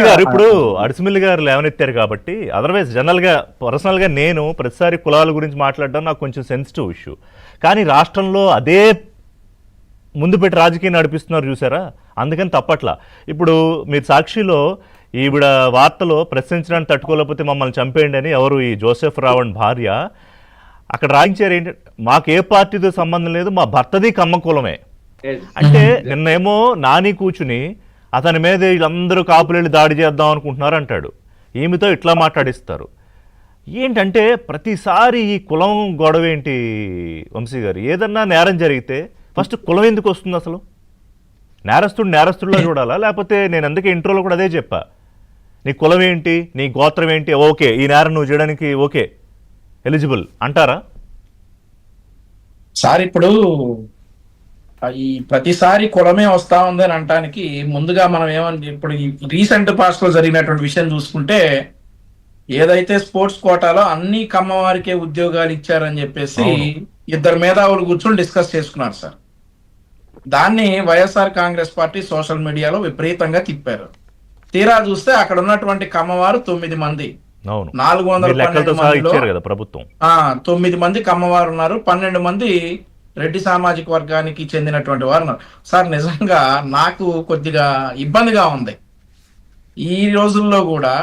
గారు ఇప్పుడు అడిసిమిల్లి గారు లేవనెత్తారు కాబట్టి అదర్వైజ్ పర్సనల్గా నేను ప్రతిసారి కులాల గురించి మాట్లాడడం నాకు కొంచెం సెన్సిటివ్ ఇష్యూ. కానీ రాష్ట్రంలో అదే ముందు పెట్టి రాజకీయం నడిపిస్తున్నారు చూసారా, అందుకని తప్పట్లా. ఇప్పుడు మీరు సాక్షిలో ఈవిడ వార్తలో ప్రశ్నించడానికి తట్టుకోలేకపోతే మమ్మల్ని చంపేయండి అని ఎవరు ఈ జోసెఫ్ రావణ్ భార్య అక్కడ రాయించారు. ఏంటంటే మాకు ఏ పార్టీతో సంబంధం లేదు, మా భర్తది కమ్మ కులమే అంటే. నిన్నేమో నాని కూర్చుని అతని మీద వీళ్ళందరూ కాపులెళ్ళి దాడి చేద్దాం అనుకుంటున్నారు అంటాడు, ఈమెతో ఇట్లా మాట్లాడిస్తారు. ఏంటంటే ప్రతిసారి ఈ కులం గొడవ ఏంటి వంశీ గారు? ఏదన్నా నేరం జరిగితే ఫస్ట్ కులం ఎందుకు వస్తుంది అసలు? నేరస్తుడిలో చూడాలా? లేకపోతే నేను అందుకే ఇంట్రోలో కూడా అదే చెప్పా, నీ కులం ఏంటి, నీ గోత్రం ఏంటి, ఓకే ఈ నేరం నువ్వు చేయడానికి ఓకే ఎలిజిబుల్ అంటారా? సార్ ఇప్పుడు ఈ ప్రతిసారి కులమే వస్తా ఉంది అని అనటానికి ముందుగా మనం ఏమని ఇప్పుడు రీసెంట్ పాస్ట్ లో జరిగినటువంటి విషయం చూసుకుంటే, ఏదైతే స్పోర్ట్స్ కోటాలో అన్ని కమ్మవారికే ఉద్యోగాలు ఇచ్చారని చెప్పేసి ఇద్దరు మేధావులు కూర్చొని డిస్కస్ చేసుకున్నారు సార్. దాన్ని వైఎస్ఆర్ కాంగ్రెస్ పార్టీ సోషల్ మీడియాలో విపరీతంగా తిప్పారు. తీరా చూస్తే అక్కడ ఉన్నటువంటి కమ్మవారు 9 మంది, 412 మందిలో 9 మంది కమ్మవారు ఉన్నారు, 12 మంది రెడ్డి సామాజిక వర్గానికి చెందినటువంటి వారు ఉన్నారు. సార్ నిజంగా నాకు కొద్దిగా ఇబ్బందిగా ఉంది. ఈ రోజుల్లో కూడా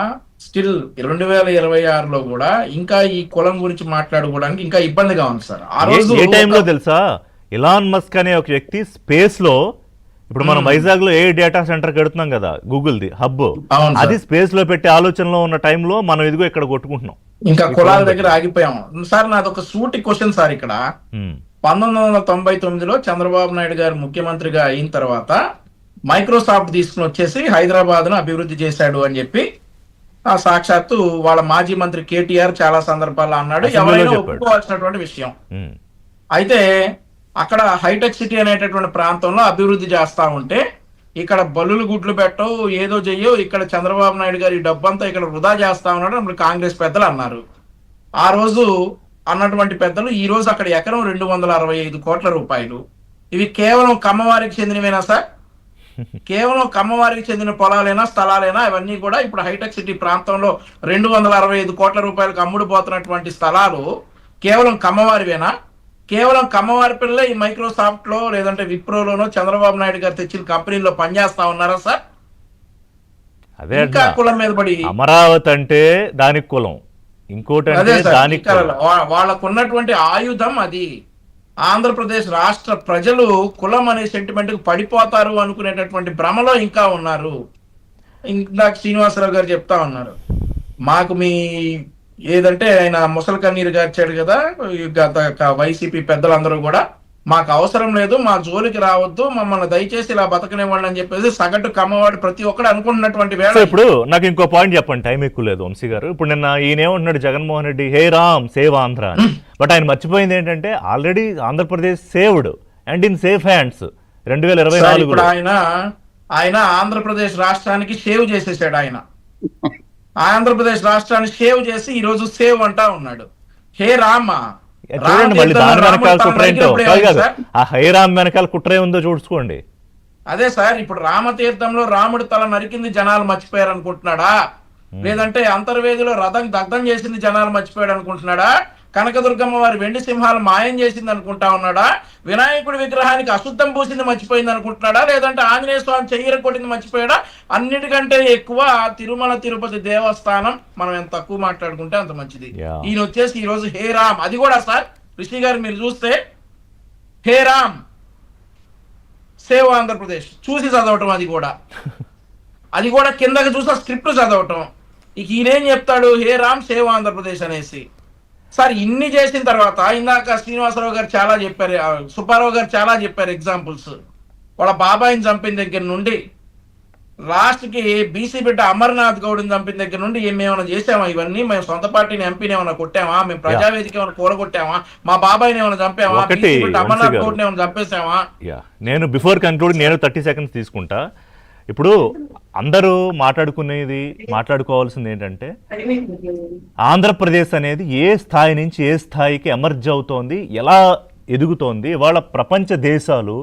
స్టిల్ 2026లో కూడా ఇంకా ఈ కులం గురించి మాట్లాడుకోవడానికి ఇంకా ఇబ్బందిగా ఉంది సార్. ఆ రోజు ఏ టైంలో తెలుసా, ఇలాన్ మస్క్ అనే ఒక వ్యక్తి స్పేస్ లో, ఇప్పుడు మనం వైజాగ్ లో ఏ డేటా సెంటర్ కడుతున్నాం కదా గూగుల్ది హబ్, అది స్పేస్ లో పెట్టే ఆలోచనలో ఉన్న టైంలో మనం ఇదిగో ఇక్కడ కొట్టుకుంటున్నాం, ఇంకా కులాల దగ్గర ఆగిపోయాము. సార్ నాది ఒక సూటి క్వశ్చన్ సార్. ఇక్కడ 1999లో చంద్రబాబు నాయుడు గారు ముఖ్యమంత్రిగా అయిన తర్వాత మైక్రోసాఫ్ట్ తీసుకుని వచ్చేసి హైదరాబాద్ ను అభివృద్ధి చేశాడు అని చెప్పి సాక్షాత్తు వాళ్ళ మాజీ మంత్రి కేటీఆర్ చాలా సందర్భాల్లో అన్నాడు, ఎవరైనా ఒప్పుకోవాల్సినటువంటి విషయం. అయితే అక్కడ హైటెక్ సిటీ అనేటటువంటి ప్రాంతంలో అభివృద్ధి చేస్తా ఉంటే ఇక్కడ బల్లులు గుడ్లు పెట్టవు, ఏదో చెయ్యో, ఇక్కడ చంద్రబాబు నాయుడు గారి డబ్బంతా ఇక్కడ వృధా చేస్తా ఉన్నాడు అప్పుడు కాంగ్రెస్ పెద్దలు అన్నారు. ఆ రోజు అన్నటువంటి పెద్దలు ఈ రోజు అక్కడ ఎకరం 265 కోట్ల రూపాయలు. ఇవి కేవలం కమ్మవారికి చెందినవేనా సార్? కేవలం కమ్మవారికి చెందిన పొలాలైనా స్థలాలైనా ఇవన్నీ కూడా ఇప్పుడు హైటెక్ సిటీ ప్రాంతంలో 265 కోట్ల రూపాయలకు అమ్ముడుపోతున్నటువంటి స్థలాలు కేవలం కమ్మవారివేనా? కేవలం కమ్మవారి పిల్లలే ఈ మైక్రోసాఫ్ట్ లో లేదంటే విప్రోలోనో చంద్రబాబు నాయుడు గారు తెచ్చిన కంపెనీలో పనిచేస్తా ఉన్నారా సార్? అదే ఇంకా కులం మీద పడి అమరావతి అంటే దానికి కులం, ఇంకోటి వాళ్ళకు ఉన్నటువంటి ఆయుధం అది. ఆంధ్రప్రదేశ్ రాష్ట్ర ప్రజలు కులం అనే సెంటిమెంట్ కు పడిపోతారు అనుకునేటటువంటి భ్రమలో ఇంకా ఉన్నారు. ఇందాక శ్రీనివాసరావు గారు చెప్తా ఉన్నారు, మాకు మీ ఏదంటే ఆయన ముసలి కన్నీరు గార్చాడు కదా, గత వైసీపీ పెద్దలందరూ కూడా మాకు అవసరం లేదు, మా జోలికి రావద్దు, మమ్మల్ని దయచేసి ఇలా బతకనివ్వండి అని చెప్పేసి సగటు కమ్మవాడు ప్రతి ఒక్కడు అనుకుంటున్నటువంటి వేళ. ఇప్పుడు నాకు ఇంకో పాయింట్ చెప్పండి, టైం ఎక్కువ లేదు వంశీ గారు. ఇప్పుడు నిన్న ఈయనేమంటున్నాడు జగన్మోహన్ రెడ్డి, హే రామ్ సేవ్ ఆంధ్ర అని. బట్ ఆయన మర్చిపోయింది ఏంటంటే already Andhra Pradesh saved and in safe hands 2024. ఇప్పుడు ఆయన ఆంధ్రప్రదేశ్ రాష్ట్రానికి సేవ్ చేసేసాడు. ఆయన ఆంధ్రప్రదేశ్ రాష్ట్రాన్ని సేవ్ చేసి ఈ రోజు సేవ్ అంటా ఉన్నాడు. హే రామ చూడండి, మళ్ళీ దాని వెనకాల కుట్ర ఏంటో కాదు, ఆ హే రామ్ వెనకాల కుట్ర ఉందో చూసుకోండి. అదే సార్, ఇప్పుడు రామతీర్థంలో రాముడు తల నరికింది జనాలు మర్చిపోయారు అనుకుంటున్నాడా? లేదంటే అంతర్వేదిలో రథం దగ్ధం చేసింది జనాలు మర్చిపోయాడు అనుకుంటున్నాడా? కనకదుర్గమ్మ వారి వెండి సింహాలు మాయం చేసింది అనుకుంటా ఉన్నాడా? వినాయకుడి విగ్రహానికి అశుద్ధం పూసింది మర్చిపోయింది అనుకుంటున్నాడా? లేదంటే ఆంజనేయ స్వామి చెయ్యర కొట్టింది మర్చిపోయాడా? అన్నిటికంటే ఎక్కువ తిరుమల తిరుపతి దేవస్థానం మనం ఎంత తక్కువ మాట్లాడుకుంటే అంత మంచిది. ఈయన వచ్చేసి ఈ రోజు హే రామ్, అది కూడా సార్ రిషి గారు మీరు చూస్తే హే రామ్ సేవ్ ఆంధ్రప్రదేశ్ చూసి చదవటం, అది కూడా కిందకి చూసి స్క్రిప్ట్ చదవటం. ఇక ఈయనేం చెప్తాడు, హే రామ్ సేవ్ ఆంధ్రప్రదేశ్ అనేసి. సార్ ఇన్ని చేసిన తర్వాత ఇందాక శ్రీనివాసరావు గారు చాలా చెప్పారు, సుబ్బారావు గారు చాలా చెప్పారు ఎగ్జాంపుల్స్. వాళ్ళ బాబాయిని చంపిన దగ్గర నుండి లాస్ట్ కి బీసీ బిడ్డ అమర్నాథ్ గౌడ్ని చంపిన దగ్గర నుండి మేమేమైనా చేసామా? ఇవన్నీ మేము సొంత పార్టీని ఎంపీని ఏమైనా కొట్టామా? మేము ప్రజావేదిక ఏమైనా కూడగొట్టామా? మా బాబాయిని ఏమైనా చంపామా? అమర్నాథ్ గౌడ్ని ఏమైనా చంపేసామా? నేను బిఫోర్ కన్క్లూడ్ నేను 30 సెకండ్స్ తీసుకుంటా. ఇప్పుడు అందరూ మాట్లాడుకోవాల్సింది ఏంటంటే ఆంధ్రప్రదేశ్ అనేది ఏ స్థాయి నుంచి ఏ స్థాయికి ఎమర్జ్ అవుతోంది, ఎలా ఎదుగుతోంది. ఇవాళ ప్రపంచ దేశాలు